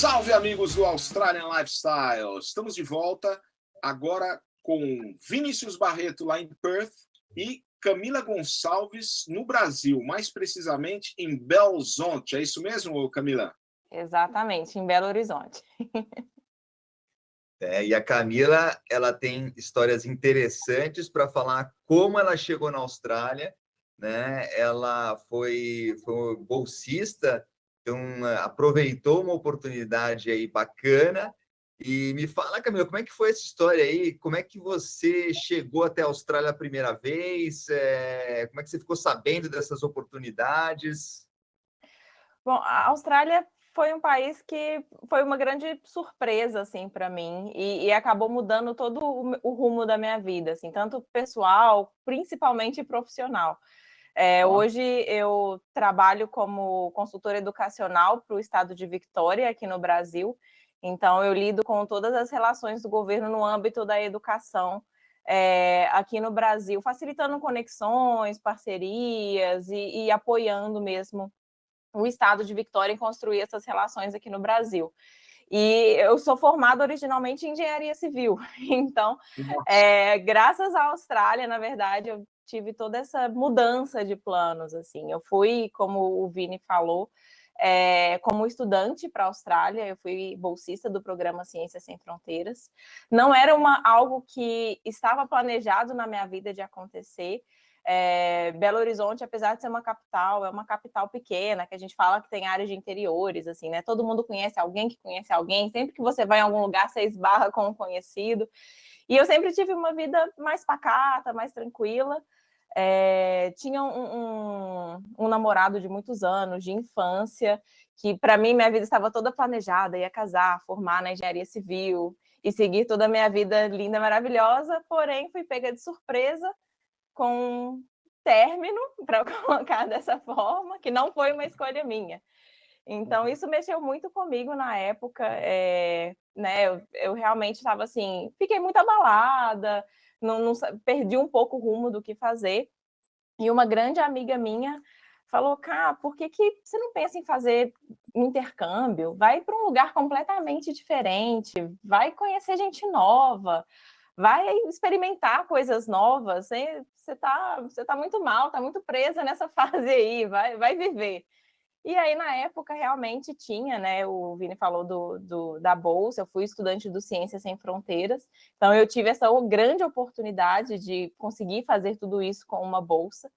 Salve, amigos do Australian Lifestyle! Estamos de volta agora com Vinícius Barreto lá em Perth e Camila Gonçalves no Brasil, mais precisamente em Belo Horizonte. É isso mesmo, Camila? Exatamente, em Belo Horizonte. E a Camila, ela tem histórias interessantes para falar como ela chegou na Austrália, né? Ela foi bolsista, então aproveitou uma oportunidade aí bacana. E me fala, Camila, como é que foi essa história aí? Como é que você chegou até a Austrália a primeira vez? Como é que você ficou sabendo dessas oportunidades? Bom, a Austrália foi um país que foi uma grande surpresa, assim, para mim, e acabou mudando todo o rumo da minha vida, assim, tanto pessoal, principalmente profissional. Hoje eu trabalho como consultora educacional para o estado de Victoria, aqui no Brasil, então eu lido com todas as relações do governo no âmbito da educação aqui no Brasil, facilitando conexões, parcerias e apoiando mesmo o estado de Victoria em construir essas relações aqui no Brasil. E eu sou formada originalmente em engenharia civil, então, graças à Austrália, na verdade, eu tive toda essa mudança de planos, assim. Eu fui, como o Vini falou, como estudante para a Austrália, eu fui bolsista do programa Ciências Sem Fronteiras. Não era algo que estava planejado na minha vida de acontecer. Belo Horizonte, apesar de ser uma capital, é uma capital pequena, que a gente fala que tem áreas de interiores, assim, né? Todo mundo conhece alguém que conhece alguém, sempre que você vai em algum lugar, você esbarra com um conhecido. E eu sempre tive uma vida mais pacata, mais tranquila. Tinha um namorado de muitos anos, de infância, que para mim minha vida estava toda planejada, ia casar, formar na engenharia civil e seguir toda a minha vida linda, maravilhosa, porém fui pega de surpresa com um término, para colocar dessa forma, que não foi uma escolha minha. Então, isso mexeu muito comigo na época, né? Eu realmente estava assim, fiquei muito abalada, não perdi um pouco o rumo do que fazer. E uma grande amiga minha falou: Cá, por que você não pensa em fazer um intercâmbio? Vai para um lugar completamente diferente, vai conhecer gente nova, vai experimentar coisas novas. Você tá muito mal, tá muito presa nessa fase aí, vai viver. E aí, na época, realmente tinha, né? O Vini falou da bolsa, eu fui estudante do Ciências Sem Fronteiras, então eu tive essa grande oportunidade de conseguir fazer tudo isso com uma bolsa.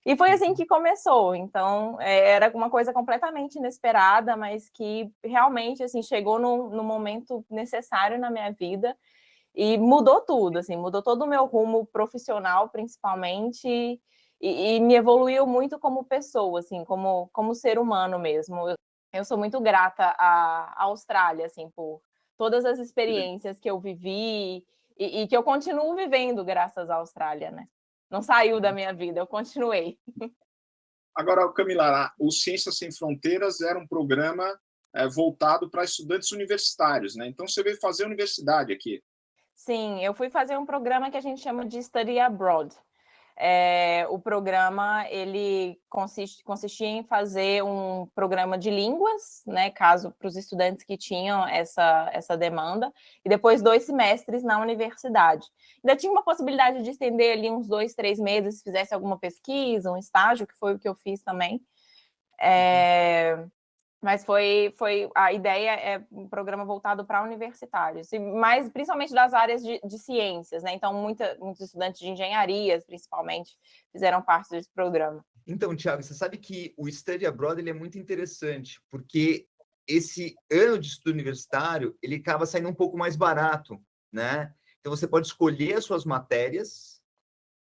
E foi assim que começou. Então, era uma coisa completamente inesperada, mas que realmente assim, chegou no momento necessário na minha vida e mudou tudo, assim, mudou todo o meu rumo profissional, principalmente, e me evoluiu muito como pessoa, assim, como ser humano mesmo. Eu sou muito grata à Austrália, assim, por todas as experiências que eu vivi e que eu continuo vivendo graças à Austrália, né? Não saiu da minha vida, eu continuei. Agora, Camila, o Ciências Sem Fronteiras era um programa voltado para estudantes universitários, né? Então, você veio fazer universidade aqui. Sim, eu fui fazer um programa que a gente chama de Study Abroad. O programa ele consistia em fazer um programa de línguas, né, caso para os estudantes que tinham essa demanda, e depois 2 semestres na universidade. Ainda tinha uma possibilidade de estender ali uns 2, 3 meses, se fizesse alguma pesquisa, um estágio, que foi o que eu fiz também. Mas a ideia é um programa voltado para universitários, mas principalmente das áreas de ciências, né? Então, muitos estudantes de engenharias, principalmente, fizeram parte desse programa. Então, Thiago, você sabe que o Study Abroad ele é muito interessante, porque esse ano de estudo universitário ele acaba saindo um pouco mais barato, né? Então, você pode escolher as suas matérias,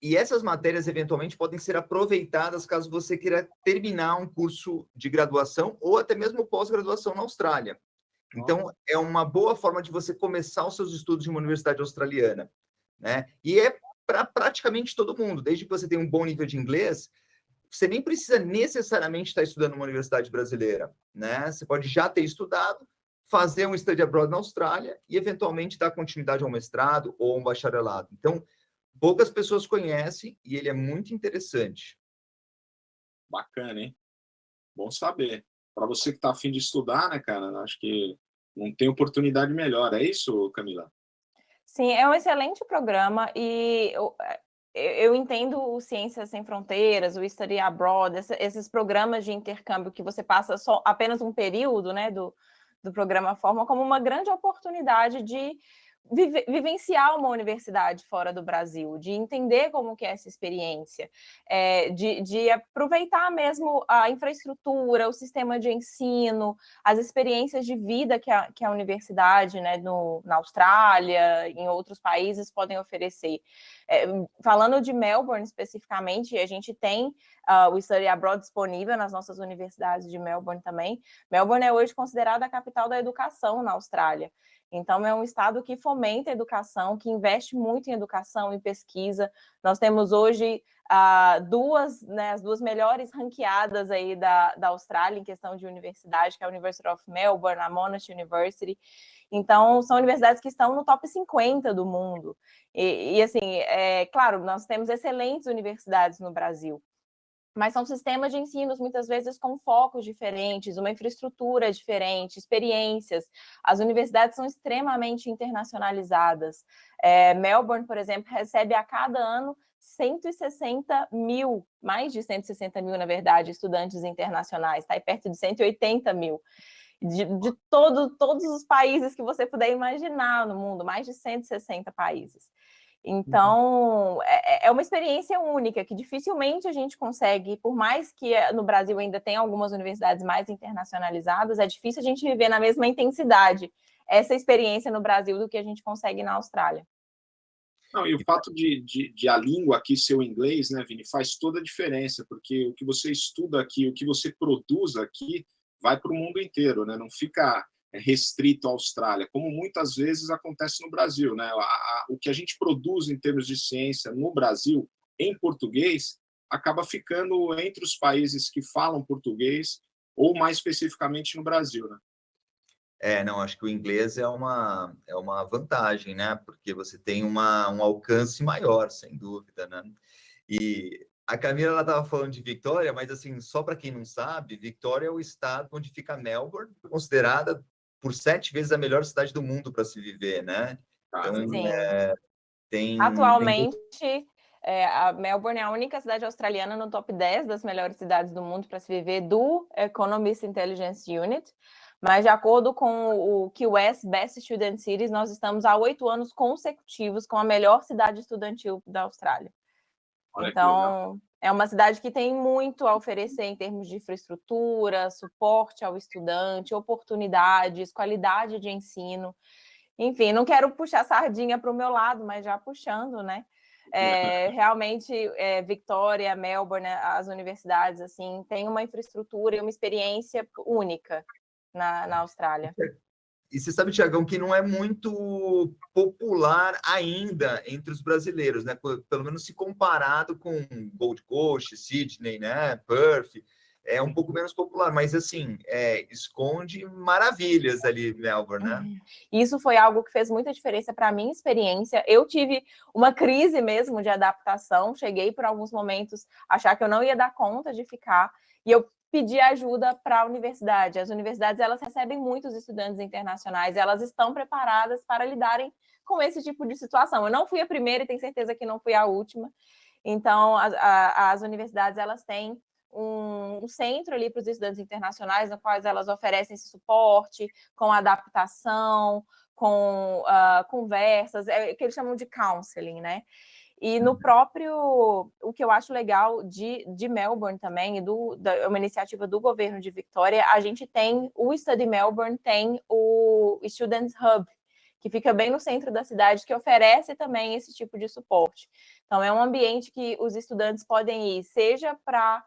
e essas matérias, eventualmente, podem ser aproveitadas caso você queira terminar um curso de graduação ou até mesmo pós-graduação na Austrália. Então, é uma boa forma de você começar os seus estudos em uma universidade australiana, né? E é para praticamente todo mundo, desde que você tenha um bom nível de inglês, você nem precisa necessariamente estar estudando numa universidade brasileira, né? Você pode já ter estudado, fazer um study abroad na Austrália e, eventualmente, dar continuidade ao mestrado ou a um bacharelado. Então, poucas pessoas conhecem e ele é muito interessante. Bacana, hein? Bom saber. Para você que está a fim de estudar, né, cara? Acho que Não tem oportunidade melhor, é isso, Camila? Sim, é um excelente programa e eu entendo o Ciências Sem Fronteiras, o Study Abroad, esses programas de intercâmbio que você passa só apenas um período, né, do programa Forma, como uma grande oportunidade de vivenciar uma universidade fora do Brasil, de entender como que é essa experiência, de aproveitar mesmo a infraestrutura, o sistema de ensino, as experiências de vida que a universidade, né, na Austrália, em outros países, podem oferecer. Falando de Melbourne especificamente, a gente tem o Study Abroad disponível nas nossas universidades de Melbourne também. Melbourne é hoje considerada a capital da educação na Austrália. Então, é um estado que fomenta a educação, que investe muito em educação e pesquisa. Nós temos hoje as duas melhores ranqueadas aí da Austrália em questão de universidade, que é a University of Melbourne, a Monash University. Então, são universidades que estão no top 50 do mundo. E assim, claro, nós temos excelentes universidades no Brasil, mas são sistemas de ensino, muitas vezes, com focos diferentes, uma infraestrutura diferente, experiências. As universidades são extremamente internacionalizadas. Melbourne, por exemplo, recebe a cada ano 160 mil, mais de 160 mil, na verdade, estudantes internacionais, está aí perto de 180 mil. De todos os países que você puder imaginar no mundo, mais de 160 países. Então, é uma experiência única, que dificilmente a gente consegue, por mais que no Brasil ainda tenha algumas universidades mais internacionalizadas, é difícil a gente viver na mesma intensidade essa experiência no Brasil do que a gente consegue na Austrália. Não, e o fato de a língua aqui ser o inglês, né, Vini, faz toda a diferença, porque o que você estuda aqui, o que você produz aqui, vai para o mundo inteiro, né? Não fica restrito à Austrália, como muitas vezes acontece no Brasil, né? O que a gente produz em termos de ciência no Brasil, em português, acaba ficando entre os países que falam português, ou mais especificamente no Brasil, né? Não, acho que o inglês é uma vantagem, né? Porque você tem um alcance maior, sem dúvida, né? E a Camila estava falando de Victoria, mas assim, só para quem não sabe, Victoria é o estado onde fica Melbourne, considerada por 7 vezes a melhor cidade do mundo para se viver, né? Então, Sim. Atualmente, a Melbourne é a única cidade australiana no top 10 das melhores cidades do mundo para se viver do Economist Intelligence Unit. Mas, de acordo com o QS Best Student Cities, nós estamos há 8 anos consecutivos com a melhor cidade estudantil da Austrália. Então, é uma cidade que tem muito a oferecer em termos de infraestrutura, suporte ao estudante, oportunidades, qualidade de ensino. Enfim, não quero puxar sardinha para o meu lado, mas já puxando, né? Realmente, Victoria, Melbourne, as universidades, assim, têm uma infraestrutura e uma experiência única na Austrália. E você sabe, Tiagão, que não é muito popular ainda entre os brasileiros, né? Pelo menos se comparado com Gold Coast, Sydney, né? Perth, é um pouco menos popular, mas assim, esconde maravilhas ali, Melbourne, né? Isso foi algo que fez muita diferença para a minha experiência. Eu tive uma crise mesmo de adaptação, cheguei por alguns momentos a achar que eu não ia dar conta de ficar, e eu pedi ajuda para a universidade. As universidades, elas recebem muitos estudantes internacionais, elas estão preparadas para lidarem com esse tipo de situação. Eu não fui a primeira e tenho certeza que não fui a última. Então, as universidades, elas têm um centro ali para os estudantes internacionais, no qual elas oferecem esse suporte com adaptação, com conversas, que eles chamam de counseling, né? E no próprio, o que eu acho legal de Melbourne também, uma iniciativa do governo de Victoria, a gente tem, o Study Melbourne tem o Student Hub, que fica bem no centro da cidade, que oferece também esse tipo de suporte. Então, é um ambiente que os estudantes podem ir, seja para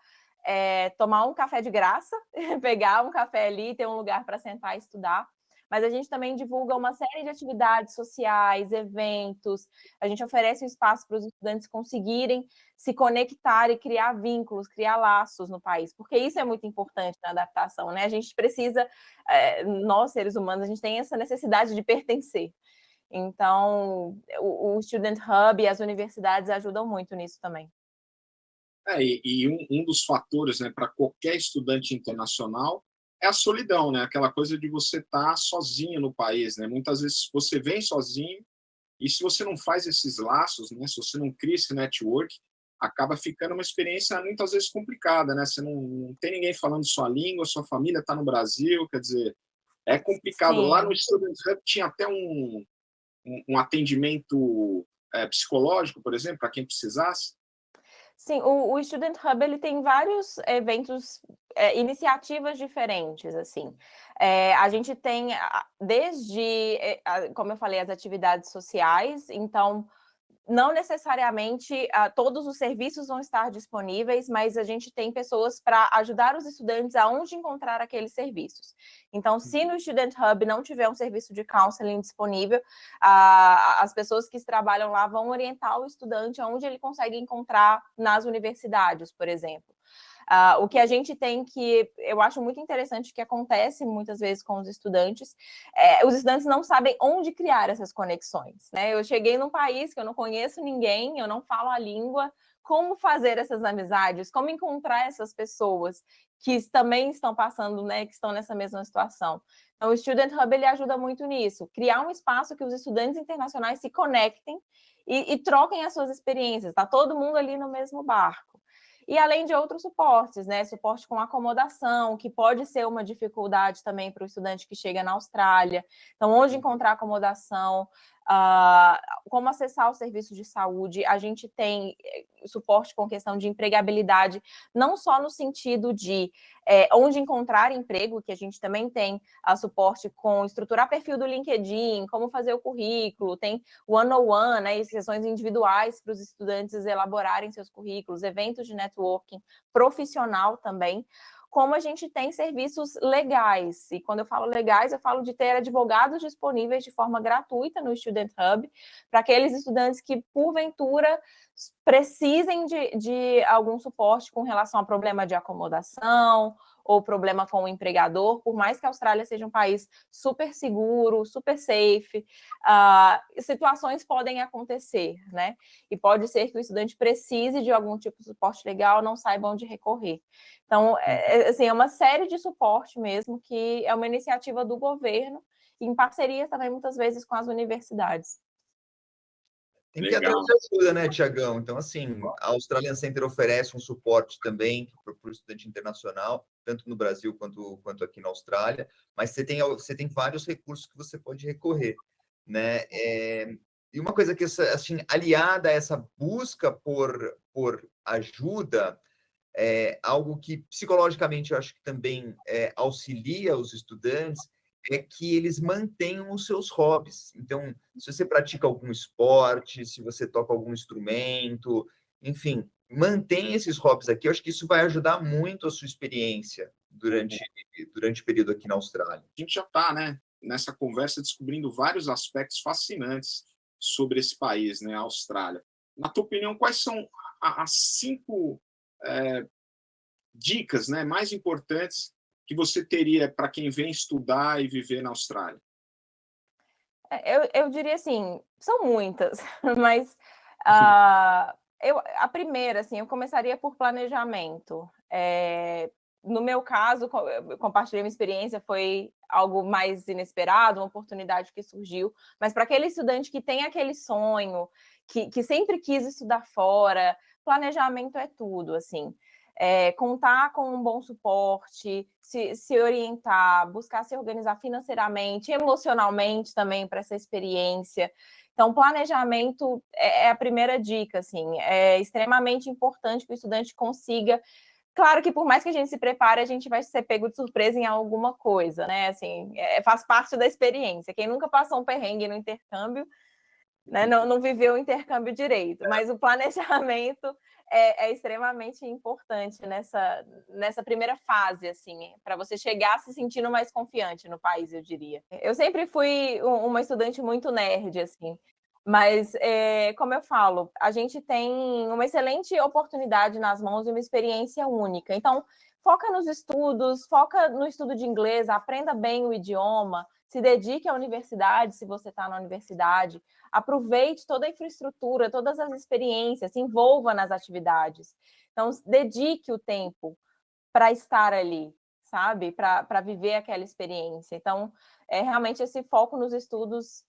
tomar um café de graça, pegar um café ali, ter um lugar para sentar e estudar, mas a gente também divulga uma série de atividades sociais, eventos, a gente oferece um espaço para os estudantes conseguirem se conectar e criar vínculos, criar laços no país, porque isso é muito importante na adaptação, né? A gente precisa, nós seres humanos, a gente tem essa necessidade de pertencer. Então, o Student Hub e as universidades ajudam muito nisso também. E um dos fatores, né, para qualquer estudante internacional é a solidão, né? Aquela coisa de você estar sozinho no país, né? Muitas vezes você vem sozinho e se você não faz esses laços, né? Se você não cria esse network, acaba ficando uma experiência muitas vezes complicada, né? Você não tem ninguém falando sua língua, sua família está no Brasil, quer dizer, é complicado. Lá no Sim. Student Hub tinha até um atendimento psicológico, por exemplo, para quem precisasse. Sim, o Student Hub ele tem vários eventos, iniciativas diferentes, assim. A gente tem desde, como eu falei, as atividades sociais, então não necessariamente todos os serviços vão estar disponíveis, mas a gente tem pessoas para ajudar os estudantes aonde encontrar aqueles serviços. Então, se no Student Hub não tiver um serviço de counseling disponível, as pessoas que trabalham lá vão orientar o estudante aonde ele consegue encontrar nas universidades, por exemplo. O que a gente tem que eu acho muito interessante, que acontece muitas vezes com os estudantes não sabem onde criar essas conexões, né? Eu cheguei num país que eu não conheço ninguém, eu não falo a língua, como fazer essas amizades, como encontrar essas pessoas que também estão passando, né, que estão nessa mesma situação. Então, o Student Hub ele ajuda muito nisso, criar um espaço que os estudantes internacionais se conectem e troquem as suas experiências, tá todo mundo ali no mesmo barco. E além de outros suportes, né? Suporte com acomodação, que pode ser uma dificuldade também para o estudante que chega na Austrália. Então, onde encontrar acomodação, como acessar o serviço de saúde. A gente tem suporte com questão de empregabilidade, não só no sentido de onde encontrar emprego, que a gente também tem suporte com estruturar perfil do LinkedIn, como fazer o currículo, tem one-on-one, né, sessões individuais para os estudantes elaborarem seus currículos, eventos de networking profissional também, como a gente tem serviços legais. E quando eu falo legais, eu falo de ter advogados disponíveis de forma gratuita no Student Hub, para aqueles estudantes que, porventura, precisem de algum suporte com relação a problema de acomodação ou problema com o empregador, por mais que a Austrália seja um país super seguro, super safe, situações podem acontecer, né? E pode ser que o estudante precise de algum tipo de suporte legal, não saiba onde recorrer. Então, assim, é uma série de suporte mesmo, que é uma iniciativa do governo, em parceria também, muitas vezes, com as universidades. Tem que ir atrás de ajuda, né, Tiagão? Então, assim, a Australian Center oferece um suporte também para o estudante internacional, tanto no Brasil quanto aqui na Austrália, mas você tem vários recursos que você pode recorrer, né? E uma coisa que, assim, aliada a essa busca por ajuda, algo que psicologicamente eu acho que também auxilia os estudantes, é que eles mantenham os seus hobbies. Então, se você pratica algum esporte, se você toca algum instrumento, enfim, mantém esses hobbies aqui. Eu acho que isso vai ajudar muito a sua experiência durante o período aqui na Austrália. A gente já está, né, nessa conversa descobrindo vários aspectos fascinantes sobre esse país, né, a Austrália. Na tua opinião, quais são as 5 dicas, né, mais importantes que você teria para quem vem estudar e viver na Austrália? Eu diria assim, são muitas, mas a primeira, assim, eu começaria por planejamento. No meu caso, eu compartilhei minha experiência, foi algo mais inesperado, uma oportunidade que surgiu, mas para aquele estudante que tem aquele sonho, que sempre quis estudar fora, planejamento é tudo, assim. Contar com um bom suporte, se orientar, buscar se organizar financeiramente, emocionalmente também para essa experiência. Então, planejamento é a primeira dica, assim, é extremamente importante que o estudante consiga. Claro que por mais que a gente se prepare, a gente vai ser pego de surpresa em alguma coisa, né? Assim, faz parte da experiência. Quem nunca passou um perrengue no intercâmbio, né, não viveu o intercâmbio direito, mas o planejamento é extremamente importante nessa primeira fase, assim, para você chegar se sentindo mais confiante no país, eu diria. Eu sempre fui uma estudante muito nerd, assim, mas, como eu falo, a gente tem uma excelente oportunidade nas mãos e uma experiência única. Então, foca nos estudos, foca no estudo de inglês, aprenda bem o idioma, se dedique à universidade, se você está na universidade, aproveite toda a infraestrutura, todas as experiências, se envolva nas atividades. Então, dedique o tempo para estar ali, sabe? Para viver aquela experiência. Então, realmente esse foco nos estudos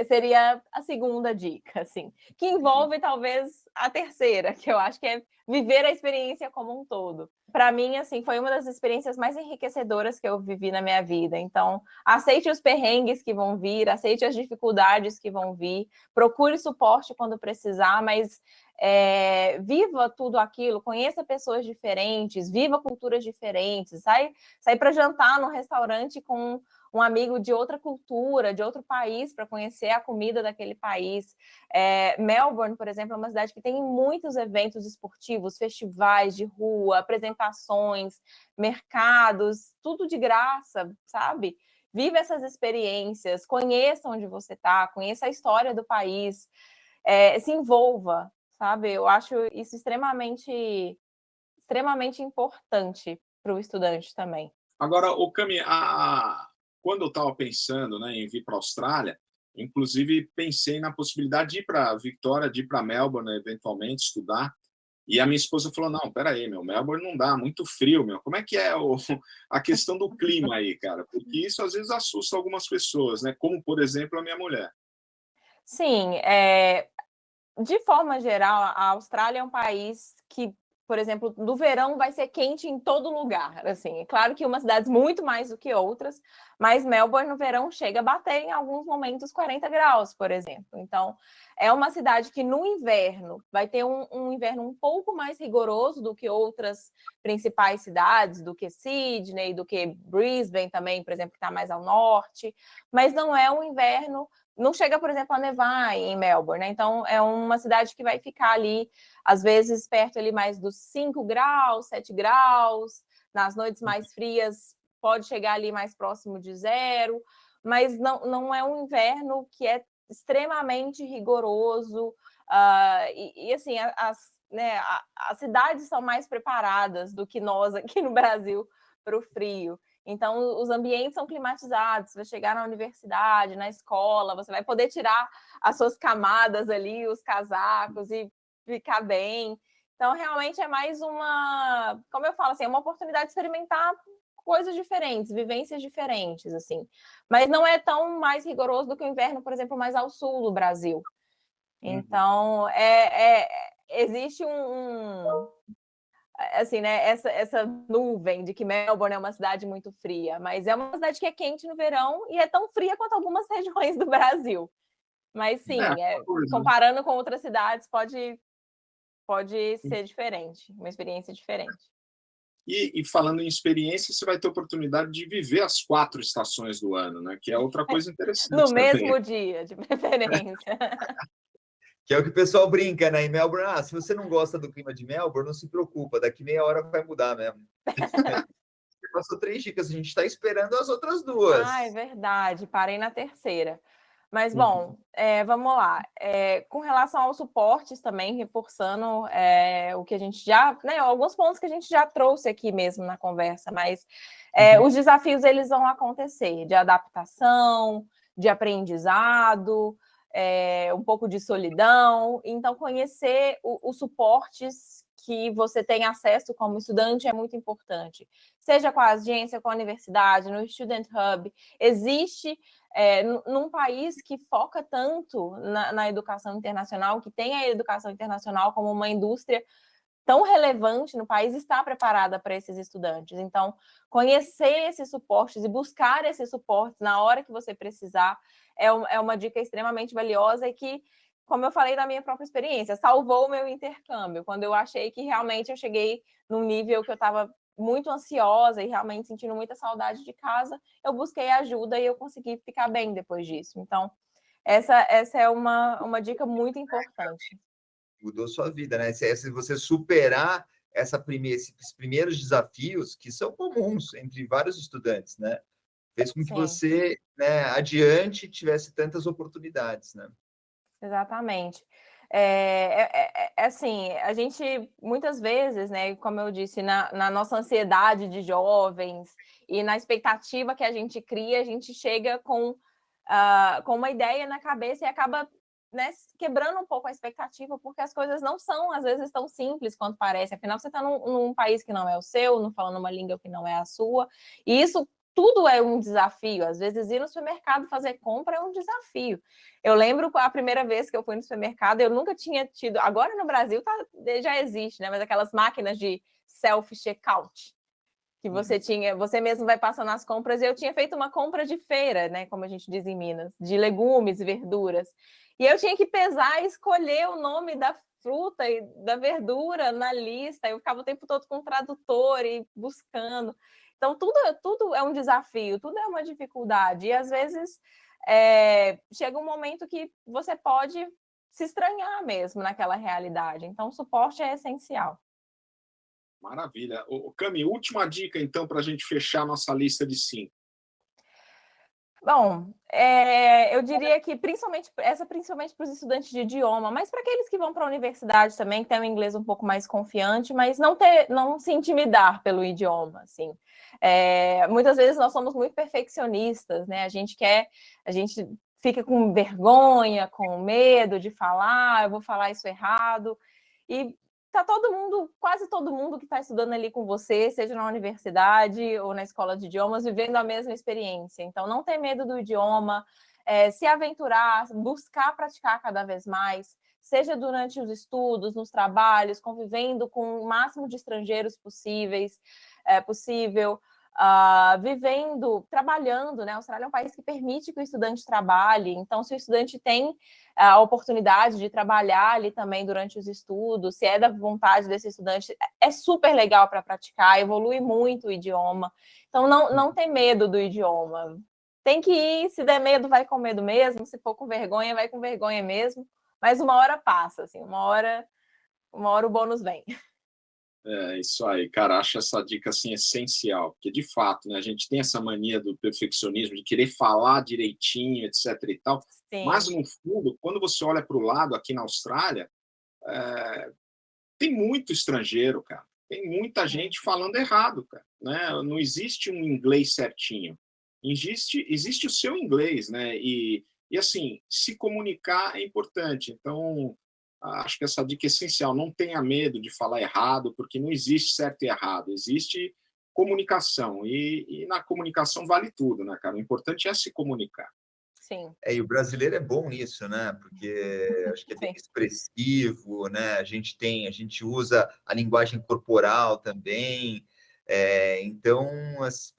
seria a segunda dica, assim, que envolve talvez a terceira, que eu acho que é viver a experiência como um todo. Para mim, assim, foi uma das experiências mais enriquecedoras que eu vivi na minha vida. Então, aceite os perrengues que vão vir, aceite as dificuldades que vão vir, procure suporte quando precisar, mas viva tudo aquilo, conheça pessoas diferentes, viva culturas diferentes, sai para jantar no restaurante com um amigo de outra cultura, de outro país, para conhecer a comida daquele país. Melbourne, por exemplo, é uma cidade que tem muitos eventos esportivos, festivais de rua, apresentações, mercados, tudo de graça, sabe? Viva essas experiências, conheça onde você está, conheça a história do país, se envolva, sabe? Eu acho isso extremamente importante para o estudante também. Agora, Cami, quando eu estava pensando, né, em vir para a Austrália, inclusive pensei na possibilidade de ir para Victoria, de ir para Melbourne, eventualmente, estudar. E a minha esposa falou, não, peraí, Melbourne não dá, muito frio, Como é que é a questão do clima aí, cara? Porque isso às vezes assusta algumas pessoas, né? Como, por exemplo, a minha mulher. Sim, de forma geral, a Austrália é um país que, por exemplo, no verão vai ser quente em todo lugar. Assim, é claro que umas cidades muito mais do que outras, mas Melbourne no verão chega a bater em alguns momentos 40 graus, por exemplo. Então, é uma cidade que no inverno vai ter um inverno um pouco mais rigoroso do que outras principais cidades, do que Sydney, do que Brisbane também, por exemplo, que está mais ao norte, mas não é um inverno. Não chega, por exemplo, a nevar em Melbourne, né? Então, é uma cidade que vai ficar ali, às vezes, perto ali mais dos 5 graus, 7 graus. Nas noites mais frias, pode chegar ali mais próximo de 0. Mas não é um inverno que é extremamente rigoroso. Assim, as cidades são mais preparadas do que nós aqui no Brasil para o frio. Então, os ambientes são climatizados, você vai chegar na universidade, na escola, você vai poder tirar as suas camadas ali, os casacos e ficar bem. Então, realmente é mais como eu falo, assim, é uma oportunidade de experimentar coisas diferentes, vivências diferentes, assim. Mas não é tão mais rigoroso do que o inverno, por exemplo, mais ao sul do Brasil. Então, existe assim, né, essa nuvem de que Melbourne é uma cidade muito fria, mas é uma cidade que é quente no verão e é tão fria quanto algumas regiões do Brasil. Mas sim, comparando com outras cidades, pode ser diferente, uma experiência diferente. E falando em experiência, você vai ter oportunidade de viver as 4 estações do ano, né? Que é outra coisa interessante. No mesmo dia, de preferência. Que é o que o pessoal brinca, né? Em Melbourne, se você não gosta do clima de Melbourne, não se preocupa, daqui meia hora vai mudar mesmo. Passou 3 dicas, a gente está esperando as outras 2. É verdade, parei na terceira. Mas, bom, vamos lá. Com relação aos suportes também, reforçando o que a gente já... Né, alguns pontos que a gente já trouxe aqui mesmo na conversa, mas os desafios, eles vão acontecer, de adaptação, de aprendizado, um pouco de solidão. Então, conhecer os suportes que você tem acesso como estudante é muito importante. Seja com a agência, com a universidade, no Student Hub. Existe, num país que foca tanto na educação internacional, que tem a educação internacional como uma indústria tão relevante no país, está preparada para esses estudantes. Então, conhecer esses suportes e buscar esses suportes na hora que você precisar é uma dica extremamente valiosa e que, como eu falei da minha própria experiência, salvou o meu intercâmbio. Quando eu achei que realmente eu cheguei num nível que eu estava muito ansiosa e realmente sentindo muita saudade de casa, eu busquei ajuda e eu consegui ficar bem depois disso. Então, essa é uma dica muito importante. Mudou sua vida, né? Se você superar esses primeiros desafios, que são comuns entre vários estudantes, né? Fez com que você, né, adiante tivesse tantas oportunidades, né? Exatamente. Assim, a gente, muitas vezes, né, como eu disse, na nossa ansiedade de jovens e na expectativa que a gente cria, a gente chega com uma ideia na cabeça e acaba né, quebrando um pouco a expectativa, porque as coisas não são, às vezes, tão simples quanto parece. Afinal, você está num país que não é o seu, não falando uma língua que não é a sua, e isso tudo é um desafio. Às vezes, ir no supermercado fazer compra é um desafio. Eu lembro a primeira vez que eu fui no supermercado, eu nunca tinha tido... Agora, no Brasil, já existe, né? Mas aquelas máquinas de self-checkout, que você mesmo vai passando as compras, e eu tinha feito uma compra de feira, né? Como a gente diz em Minas, de legumes e verduras. E eu tinha que pesar e escolher o nome da fruta e da verdura na lista. Eu ficava o tempo todo com o tradutor e buscando. Então, tudo é um desafio, tudo é uma dificuldade. E, às vezes, chega um momento que você pode se estranhar mesmo naquela realidade. Então, o suporte é essencial. Maravilha. Cami, última dica, então, para a gente fechar nossa lista de 5. Bom, eu diria que principalmente para os estudantes de idioma, mas para aqueles que vão para a universidade também, que tem um inglês um pouco mais confiante, mas não se intimidar pelo idioma, assim. Muitas vezes nós somos muito perfeccionistas, né? A gente fica com vergonha, com medo de falar, eu vou falar isso errado, e tá quase todo mundo que está estudando ali com você, seja na universidade ou na escola de idiomas, vivendo a mesma experiência. Então, não ter medo do idioma, se aventurar, buscar praticar cada vez mais, seja durante os estudos, nos trabalhos, convivendo com o máximo de estrangeiros possível, vivendo, trabalhando, né? A Austrália é um país que permite que o estudante trabalhe, então, se o estudante tem a oportunidade de trabalhar ali também durante os estudos, se é da vontade desse estudante, é super legal para praticar, evolui muito o idioma. Então, não tem medo do idioma. Tem que ir, se der medo, vai com medo mesmo, se for com vergonha, vai com vergonha mesmo, mas uma hora passa, assim, uma hora o bônus vem. É isso aí, cara, acho essa dica assim essencial, porque de fato, né, a gente tem essa mania do perfeccionismo, de querer falar direitinho, etc e tal, mas Sim. no fundo, quando você olha para o lado aqui na Austrália, tem muito estrangeiro, cara, tem muita gente falando errado, cara, né? Não existe um inglês certinho, existe o seu inglês, né? E assim, se comunicar é importante, então acho que essa dica é essencial. Não tenha medo de falar errado, porque não existe certo e errado. Existe comunicação. E na comunicação vale tudo, né, cara? O importante é se comunicar. Sim. E o brasileiro é bom nisso, né? Porque acho que é bem expressivo, né? A gente usa a linguagem corporal também. Então,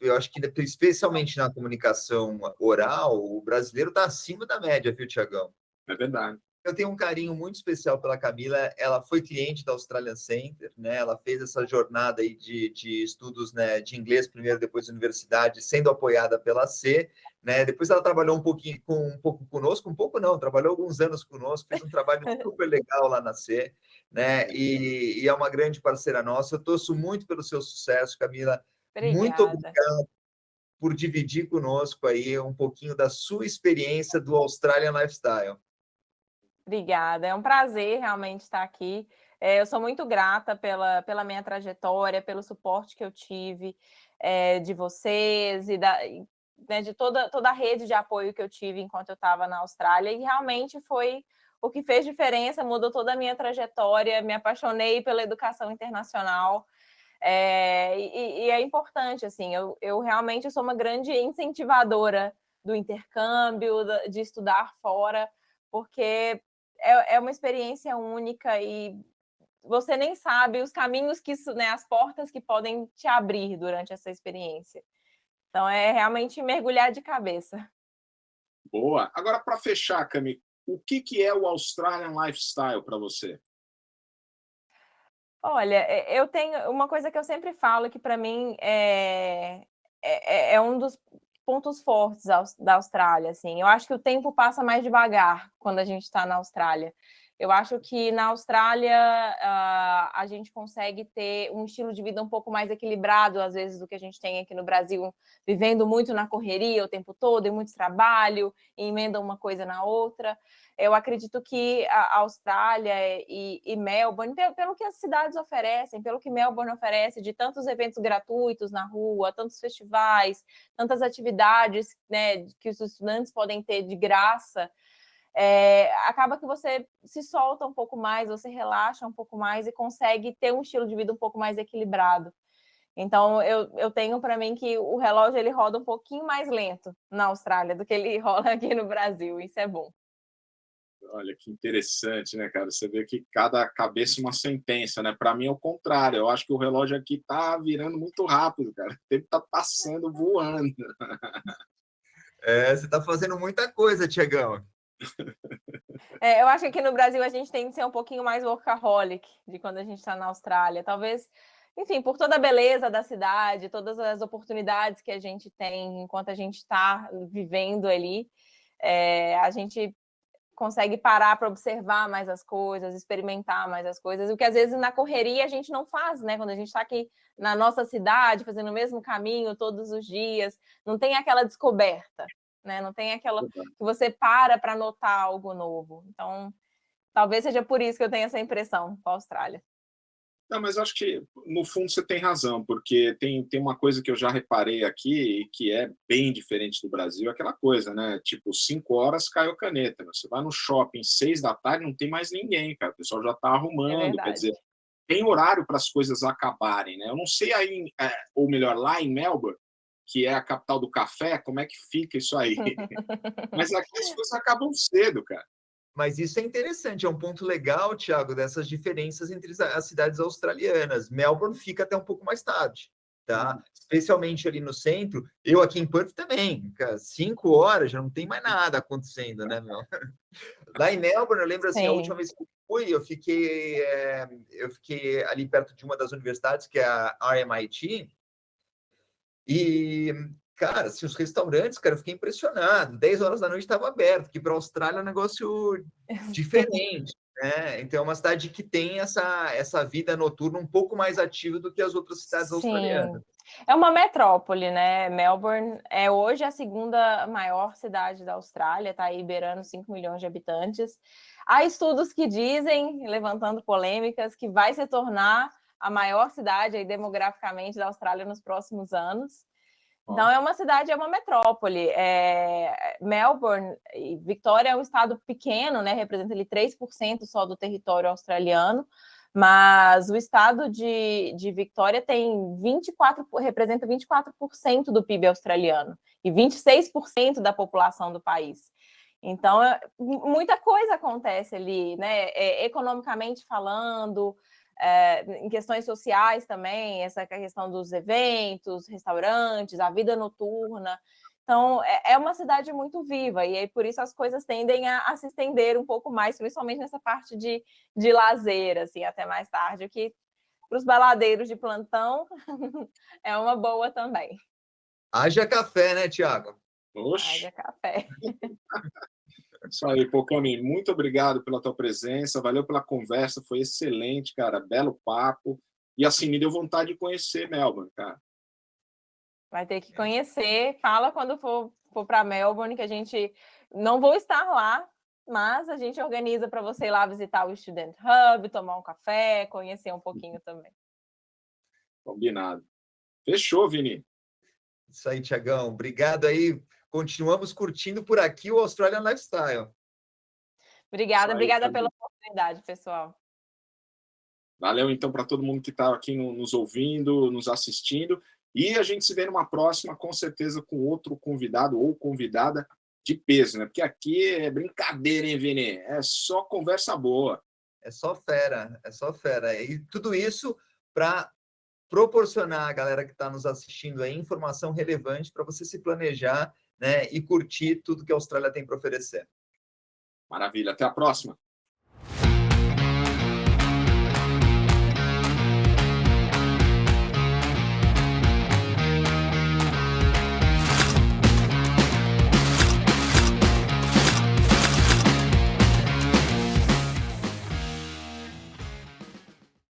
eu acho que especialmente na comunicação oral, o brasileiro está acima da média, viu, Tiagão? É verdade. Eu tenho um carinho muito especial pela Camila. Ela foi cliente da Australian Center, né? Ela fez essa jornada aí de estudos, né, de inglês primeiro, depois universidade, sendo apoiada pela C, né? Depois ela trabalhou um pouco conosco, um pouco não, trabalhou alguns anos conosco, fez um trabalho super legal lá na C, né? E é uma grande parceira nossa. Eu torço muito pelo seu sucesso, Camila. Muito Obrigada. obrigado por dividir conosco aí um pouquinho da sua experiência do Australian Lifestyle. Obrigada, é um prazer realmente estar aqui. Eu sou muito grata pela minha trajetória, pelo suporte que eu tive de vocês né, de toda a rede de apoio que eu tive enquanto eu estava na Austrália, e realmente foi o que fez diferença, mudou toda a minha trajetória, me apaixonei pela educação internacional, e é importante, assim, eu realmente sou uma grande incentivadora do intercâmbio, de estudar fora, porque é uma experiência única e você nem sabe os caminhos que isso, né, as portas que podem te abrir durante essa experiência. Então, é realmente mergulhar de cabeça. Boa. Agora, para fechar, Cami, o que é o Australian Lifestyle para você? Olha, eu tenho uma coisa que eu sempre falo que para mim é um dos pontos fortes da Austrália, assim. Eu acho que o tempo passa mais devagar quando a gente está na Austrália. Eu acho que na Austrália a gente consegue ter um estilo de vida um pouco mais equilibrado, às vezes, do que a gente tem aqui no Brasil, vivendo muito na correria o tempo todo, e muito trabalho, e emenda uma coisa na outra. Eu acredito que a Austrália e Melbourne, pelo que as cidades oferecem, pelo que Melbourne oferece, de tantos eventos gratuitos na rua, tantos festivais, tantas atividades, né, que os estudantes podem ter de graça, acaba que você se solta um pouco mais, você relaxa um pouco mais e consegue ter um estilo de vida um pouco mais equilibrado. Então, eu tenho para mim que o relógio ele roda um pouquinho mais lento na Austrália do que ele rola aqui no Brasil. Isso é bom. Olha que interessante, né, cara? Você vê que cada cabeça uma sentença, né? Para mim é o contrário. Eu acho que o relógio aqui tá virando muito rápido, cara. O tempo tá passando voando. Você está fazendo muita coisa, Tiagão. Eu acho que aqui no Brasil a gente tem que ser um pouquinho mais workaholic de quando a gente está na Austrália. Talvez, enfim, por toda a beleza da cidade, todas as oportunidades que a gente tem enquanto a gente está vivendo ali, a gente consegue parar para observar mais as coisas, experimentar mais as coisas, o que às vezes na correria a gente não faz, né? Quando a gente está aqui na nossa cidade, fazendo o mesmo caminho todos os dias, não tem aquela descoberta, né? Não tem aquela que você para notar algo novo. Então, talvez seja por isso que eu tenho essa impressão com a Austrália. Não, mas acho que no fundo você tem razão, porque tem uma coisa que eu já reparei aqui e que é bem diferente do Brasil, é aquela coisa, né? Tipo, 5 horas caiu caneta. Né? Você vai no shopping 6 da tarde, não tem mais ninguém, cara. O pessoal já está arrumando, quer dizer, tem horário para as coisas acabarem, né? Eu não sei aí, ou melhor, lá em Melbourne, que é a capital do café, como é que fica isso aí? Mas aqui as coisas acabam cedo, cara. Mas isso é interessante, é um ponto legal, Thiago, dessas diferenças entre as cidades australianas. Melbourne fica até um pouco mais tarde, tá? Especialmente ali no centro. Eu aqui em Perth também, 5 horas já não tem mais nada acontecendo, né, meu? Lá em Melbourne, eu lembro assim, a última vez que eu fui, eu fiquei ali perto de uma das universidades, que é a RMIT, e cara, assim, os restaurantes, cara, eu fiquei impressionado. 10 horas da noite estava aberto, que para a Austrália é um negócio diferente, né? Então é uma cidade que tem essa vida noturna um pouco mais ativa do que as outras cidades australianas. É uma metrópole, né? Melbourne é hoje a segunda maior cidade da Austrália, está aí beirando 5 milhões de habitantes. Há estudos que dizem, levantando polêmicas, que vai se tornar a maior cidade aí, demograficamente da Austrália nos próximos anos. Então, é uma cidade, é uma metrópole. Melbourne e Victoria é um estado pequeno, né? Representa ali 3% só do território australiano, mas o estado de Victoria representa 24% do PIB australiano e 26% da população do país. Então, muita coisa acontece ali, né? Economicamente falando, em questões sociais também, essa questão dos eventos, restaurantes, a vida noturna. Então, é uma cidade muito viva, e aí por isso as coisas tendem a se estender um pouco mais, principalmente nessa parte de lazer, assim, até mais tarde, o que para os baladeiros de plantão é uma boa também. Haja café, né, Thiago? Oxe. Haja café. Isso aí, Pocami, muito obrigado pela tua presença, valeu pela conversa, foi excelente, cara, belo papo. E assim, me deu vontade de conhecer Melbourne, cara. Vai ter que conhecer, fala quando for para Melbourne, que a gente não vou estar lá, mas a gente organiza para você ir lá visitar o Student Hub, tomar um café, conhecer um pouquinho também. Combinado. Fechou, Vini. Isso aí, Tiagão. Obrigado aí. Continuamos curtindo por aqui o Australian Lifestyle. Obrigada pela oportunidade, pessoal. Valeu, então, para todo mundo que está aqui nos ouvindo, nos assistindo. E a gente se vê numa próxima, com certeza, com outro convidado ou convidada de peso, né? Porque aqui é brincadeira, hein, Vini? É só conversa boa. É só fera, é só fera. E tudo isso para proporcionar a galera que está nos assistindo aí informação relevante para você se planejar, né, e curtir tudo que a Austrália tem para oferecer. Maravilha. Até a próxima.